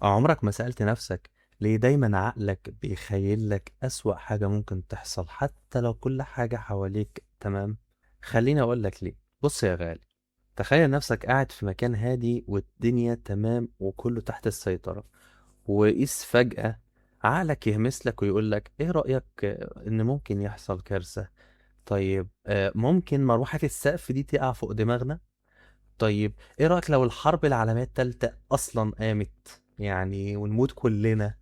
عمرك ما سألت نفسك ليه دايما عقلك بيخيل لك أسوأ حاجة ممكن تحصل حتى لو كل حاجة حواليك تمام؟ خليني أقول لك ليه. بص يا غالي، تخيل نفسك قاعد في مكان هادي والدنيا تمام وكله تحت السيطرة، وقيس فجأة عقلك يهمس لك ويقول لك ايه رأيك ان ممكن يحصل كارثة. طيب ممكن مروحة السقف دي تقع فوق دماغنا. طيب ايه رأيك لو الحرب العالمية التالتة اصلا قامت يعني ونموت كلنا.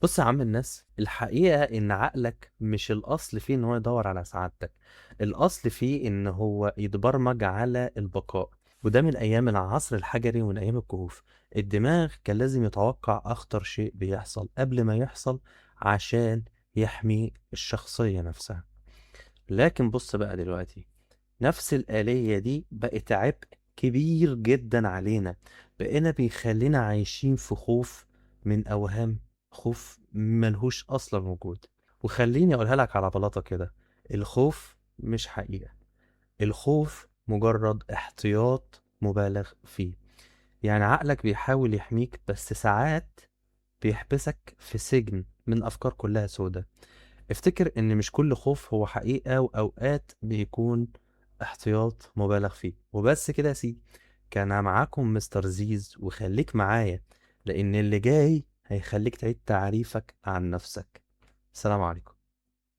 بص يا عم الناس، الحقيقة ان عقلك مش الاصل فيه ان هو يدور على سعادتك، الاصل فيه ان هو يتبرمج على البقاء. وده من ايام العصر الحجري ومن ايام الكهوف. الدماغ كان لازم يتوقع اخطر شيء بيحصل قبل ما يحصل عشان يحمي الشخصية نفسها. لكن بص بقى دلوقتي، نفس الآلية دي بقت عبء كبير جدا علينا. بقينا بيخلينا عايشين في خوف من أوهام، خوف ملهوش أصلا وجود. وخليني أقولها لك على بلاطة كده، الخوف مش حقيقة، الخوف مجرد احتياط مبالغ فيه. يعني عقلك بيحاول يحميك بس ساعات بيحبسك في سجن من أفكار كلها سودة. افتكر ان مش كل خوف هو حقيقة، واوقات بيكون احتياط مبالغ فيه. وبس كده يا سيدي، كان معاكم مستر زيز، وخليك معايا لان اللي جاي هيخليك تعيد تعريفك عن نفسك. السلام عليكم.